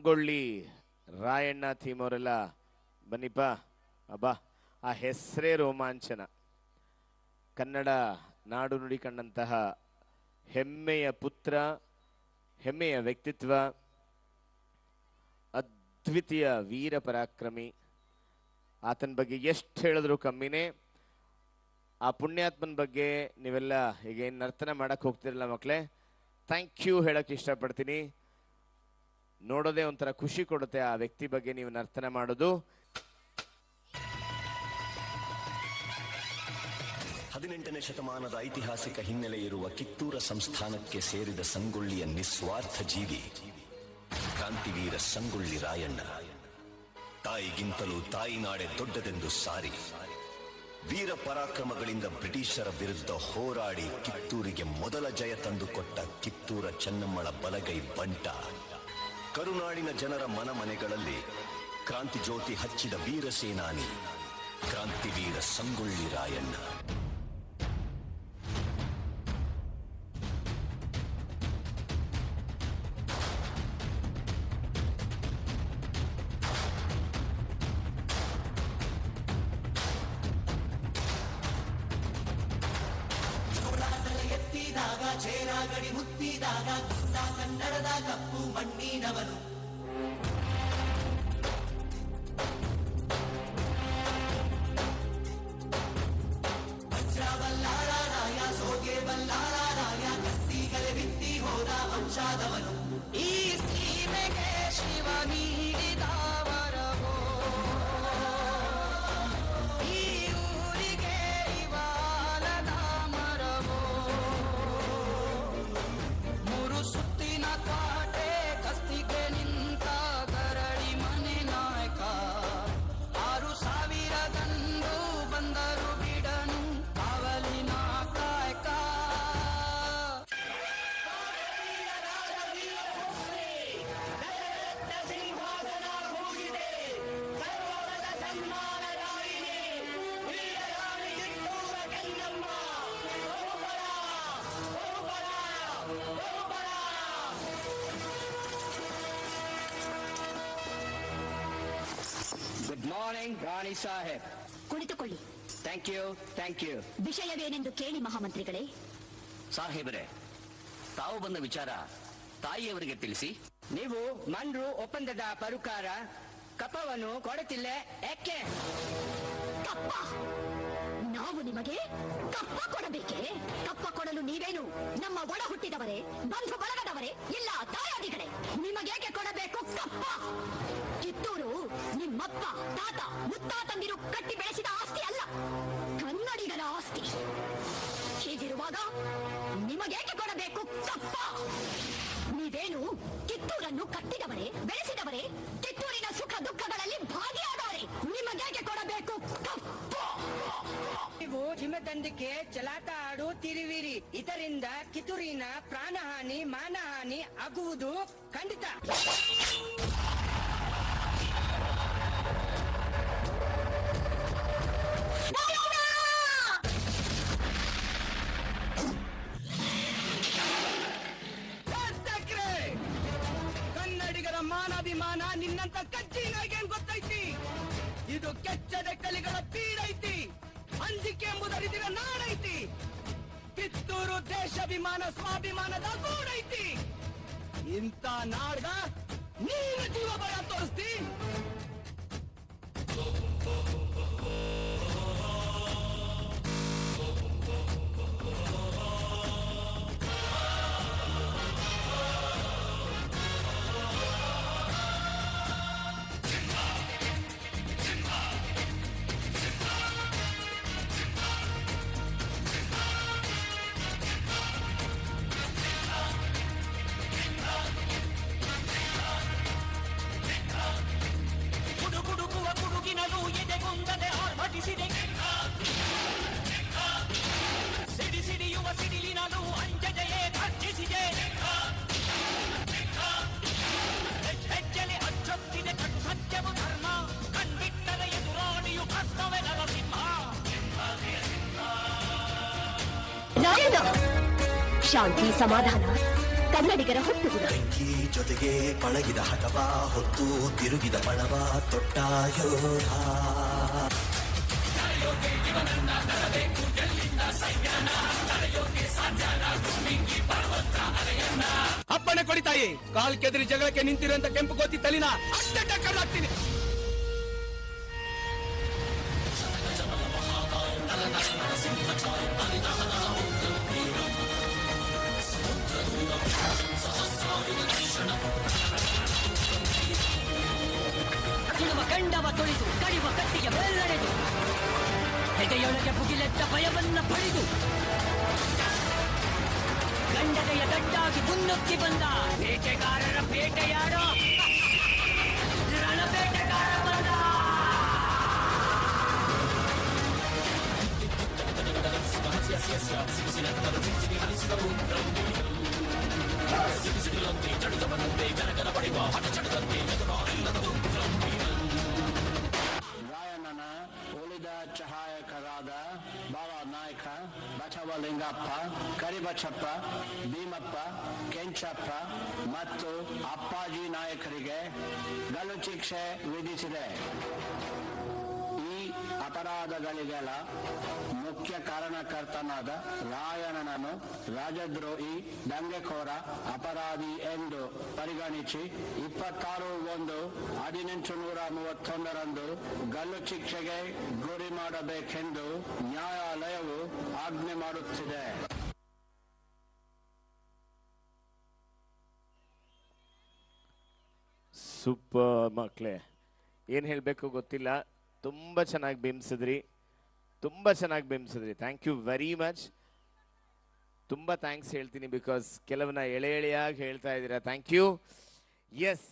ಗೊಳ್ಳಿ Rayanna theme ಅವರೆಲ್ಲ ಬನ್ನಿಪ್ಪ ಅಬ್ಬಾ. ಆ ಹೆಸರೇ ರೋಮಾಂಚನ. ಕನ್ನಡ ನಾಡು ನುಡಿ ಕಂಡಂತಹ ಹೆಮ್ಮೆಯ ಪುತ್ರ, ಹೆಮ್ಮೆಯ ವ್ಯಕ್ತಿತ್ವ, ಅದ್ವಿತೀಯ ವೀರ ಪರಾಕ್ರಮಿ. ಆತನ ಬಗ್ಗೆ ಎಷ್ಟು ಹೇಳಿದ್ರು ಕಮ್ಮಿನೇ. ಆ ಪುಣ್ಯಾತ್ಮನ ಬಗ್ಗೆ ನೀವೆಲ್ಲ ಈಗ ಏನು ನರ್ತನ ಮಾಡಕ್ಕೆ ಹೋಗ್ತಿರಲ್ಲ ಮಕ್ಕಳೇ, ಥ್ಯಾಂಕ್ ಯು ಹೇಳಕ್ಕೆ ಇಷ್ಟಪಡ್ತೀನಿ. ನೋಡೋದೇ ಒಂಥರ ಖುಷಿ ಕೊಡುತ್ತೆ ಆ ವ್ಯಕ್ತಿ ಬಗ್ಗೆ ನೀವು ನರ್ತನ ಮಾಡೋದು. 18ನೇ ಶತಮಾನದ ಐತಿಹಾಸಿಕ ಹಿನ್ನೆಲೆ ಇರುವ ಕಿತ್ತೂರ ಸಂಸ್ಥಾನಕ್ಕೆ ಸೇರಿದ ಸಂಗೊಳ್ಳಿಯ ನಿಸ್ವಾರ್ಥ ಜೀವಿ ಕ್ರಾಂತಿವೀರ ಸಂಗೊಳ್ಳಿ ರಾಯಣ್ಣ. ತಾಯಿಗಿಂತಲೂ ತಾಯಿನಾಡೆ ದೊಡ್ಡದೆಂದು ಸಾರಿ ವೀರ ಪರಾಕ್ರಮಗಳಿಂದ ಬ್ರಿಟಿಷರ ವಿರುದ್ಧ ಹೋರಾಡಿ ಕಿತ್ತೂರಿಗೆ ಮೊದಲ ಜಯ ತಂದುಕೊಟ್ಟ ಕಿತ್ತೂರ ಚೆನ್ನಮ್ಮಳ ಬಲಗೈ ಬಂಟ. ಕರುನಾಡಿನ ಜನರ ಮನಮನೆಗಳಲ್ಲಿ ಕ್ರಾಂತಿ ಜ್ಯೋತಿ ಹಚ್ಚಿದ ವೀರ ಸೇನಾನಿ ಕ್ರಾಂತಿವೀರ ಸಂಗೊಳ್ಳಿ ರಾಯಣ್ಣ. ಚೇರಾಗಡಿ ಮುತ್ತಿದಾಗ ಕನ್ನಡದ ಕಪ್ಪು ಮಣ್ಣಿನವನು. ವಜ್ರ ಬಲ್ಲಾಳ ರಾಯ, ಸೋಗೆ ಬಲ್ಲಾಳ ರಾಯ, ಕತ್ತಿಗಲೆ ಬಿತ್ತಿ ಹೋದ ವಂಶಾದವನು. ಈ ಸೀಮೆಗೆ ಶಿವ ನೀಡಿದ ವರವೋ, ಈ ಊರಿಗೆ ಇವಾಲದ ಮರವೋ. ಸುತ್ತಿನ ಕಾಟೆ ಕಸ್ತಿಗೆ ನಿಂತ ಗರಡಿ ಮನೆ ನಾಯಕ. 6,000 ಗಂಡು ಬಂದರು ಬಿಡನು ಕಾವಲಿನ ಕಾಯಕ. ಗುಡ್ ಮಾರ್ನಿಂಗ್ ರಾಣಿ ಸಾಹೇಬ್. ಕುಳಿತುಕೊಳ್ಳಿ. Thank you thank you. ವಿಷಯವೇನೆಂದು ಕೇಳಿ ಮಹಾಮಂತ್ರಿಗಳೇ. ಸಾಹೇಬರೇ, ತಾವು ಬಂದ ವಿಚಾರ ತಾಯಿಯವರಿಗೆ ತಿಳಿಸಿ. ನೀವು ಮನ್ರು ಒಪ್ಪಂದದ ಪರುಕಾರ ಕಪ್ಪವನ್ನು ಕೊಡುತ್ತಿಲ್ಲ ಯಾಕೆ? ಕಪ್ಪ? ನಾವು ನಿಮಗೆ ಕಪ್ಪ ಕೊಡಬೇಕೆ? ಕಪ್ಪ ಕೊಡಲು ನೀವೇನು ನಮ್ಮ ಒಡ ಹುಟ್ಟಿದವರೇ, ಬಂಧು ಬಳಗದವರೇ, ಇಲ್ಲ ತಾಯಾದಿಗಳೇ? ನಿಮಗೇಕೆ ಕೊಡಬೇಕು ಕಪ್ಪ? ಕಿತ್ತೂರು ನಿಮ್ಮಪ್ಪ ತಾತ ಮುತ್ತಾತಂದಿರು ಕಟ್ಟಿ ಬೆಳೆಸಿದ ಆಸ್ತಿ ಅಲ್ಲ, ಕನ್ನಡಿಗರ ಆಸ್ತಿ. ಹೀಗಿರುವಾಗ ನಿಮಗೇಕೆ ಕೊಡಬೇಕು ಕಪ್ಪ? ನೀವೇನು ಕಿತ್ತೂರನ್ನು ಕಟ್ಟಿದವರೇ, ಬೆಳೆಸಿದವರೇ, ಕಿತ್ತೂರಿನ ಸುಖ ದುಃಖಗಳಲ್ಲಿ ಭಾಗಿಯಾದವರೇ. ನಿಮಗೇಕೆ ಕೊಡಬೇಕು ಕಪ್ಪ? ನೀವು ಹಿಮದಂಡಿಕೆ ಚಲಾಟ ಆಡುತ್ತಿರುವಿರಿ. ಇದರಿಂದ ಕಿತ್ತೂರಿನ ಪ್ರಾಣಹಾನಿ ಮಾನಹಾನಿ ಆಗುವುದು ಖಂಡಿತ. ಕನ್ನಡಿಗರ ಮಾನಾಭಿಮಾನ ನಿನ್ನಂತ ಕಚ್ಚಿನಾಗೇನ್ ಗೊತ್ತೈತಿ? ಇದು ಕೆಚ್ಚದ ಕಲಿಗಳ ಪೀಡೈತಿ. ಅಂಜಿಕೆ ಎಂಬುದರಿದಿರ ನಾಡೈತಿ. ಕಿತ್ತೂರು ದೇಶಾಭಿಮಾನ ಸ್ವಾಭಿಮಾನದ ಗೂಡೈತಿ. ಇಂಥ ನಾಡ್ಗ ನೀನು ಜೀವ ಭಯ ತೋರಿಸ್ತಿ? ಸಿಡಿಸಿಡಿಯುವ ಸಿಡಿಲಿನಲು ಅಂಜಜೆಯೇ ಘರ್ಜಿಸಿದೆ. ಹೆಜ್ಜೆಲೆ ಅಚ್ಚೊತ್ತಿದೆ ಕಟ್ಟು ಸತ್ಯವು ಧರ್ಮ. ಕಂಡಿಟ್ಟರೆ ಎದುರಾಣಿಯು ಕರ್ತವೆ ನರಸಿಂಹ. ಶಾಂತಿ ಸಮಾಧಾನ ಕನ್ನಡಿಗರ ಹುಟ್ಟುಗುಣ. ಬೆಂಕಿ ಜೊತೆಗೆ ಪಳಗಿದ ಹಠವ ಹೊತ್ತು ತಿರುಗಿದ ಬಣವ ತೊಟ್ಟ ಯೋಧ. ಅಪ್ಪಣೆ ಕೊಡಿ ತಾಯಿ, ಕಾಲ್ ಕೆದರಿ ಜಗಳಕ್ಕೆ ನಿಂತಿರುವಂತ ಕೆಂಪು ಕೋತಿ ತಲಿನ ಅಷ್ಟೇ ಟಕ್ಕರ್ಲಾಗ್ತೀನಿ. ಕಂಡವ ತೊಳೆದು ಕಡಿವ ಕಟ್ಟಿಗೆ ಬೆಲ್ಲಡೆದು ಹೆದೆಯೊಳಗೆ ಭುಗಿಲೆದ್ದ ಭಯವನ್ನ ಪಡೆದು ಗಂಡನೆಯ ಗಡ್ಡಾಗಿ ಮುನ್ನುಗ್ಗಿ ಬಂದ ಬೇಟೆಗಾರರ ಬೇಟೆಯಾಡೋ ರಣಬೇಟೆಗಾರ ಬಂದ. ರಾಯಣ್ಣನ ಉಳಿದ ಸಹಾಯಕರಾದ ಬಾಳ ನಾಯಕ, ಬಸವಲಿಂಗಪ್ಪ, ಕರಿಬಸಪ್ಪ, ಭೀಮಪ್ಪ, ಕೆಂಚಪ್ಪ ಮತ್ತು ಅಪ್ಪಾಜಿ ನಾಯಕರಿಗೆ ಗಲ್ಲು ಶಿಕ್ಷೆ ವಿಧಿಸಿದೆ. ಈ ಅಪರಾಧಗಳಿಗೆಲ್ಲ ಮುಖ್ಯ ಕಾರಣಕರ್ತನಾದ ರಾಯಣ್ಣನನ್ನು ರಾಜದ್ರೋಹಿ, ದಂಗೆಕೋರ, ಅಪರಾಧಿ ಎಂದು ಪರಿಗಣಿಸಿ 26/1/1831 ಗಲ್ಲು ಶಿಕ್ಷೆಗೆ ಗುರಿ ಮಾಡಬೇಕೆಂದು ನ್ಯಾಯಾಲಯವು ಆಜ್ಞೆ ಮಾಡುತ್ತಿದೆ. ಸೂಪರ್ ಮಕ್ಕಳೇ, ಏನು ಹೇಳಬೇಕು ಗೊತ್ತಿಲ್ಲ. ತುಂಬ ಚೆನ್ನಾಗಿ ಬಿಂಬಿಸಿದ್ರಿ, ತುಂಬ ಚೆನ್ನಾಗಿ ಬಿಂಬಿಸಿದ್ರಿ. Thank you very much. ತುಂಬ ಥ್ಯಾಂಕ್ಸ್ ಹೇಳ್ತೀನಿ, ಬಿಕಾಸ್ ಕೆಲವನ್ನ ಎಳೆ ಎಳೆಯಾಗಿ ಹೇಳ್ತಾ ಇದ್ದೀರಾ. Thank you. ಎಸ್,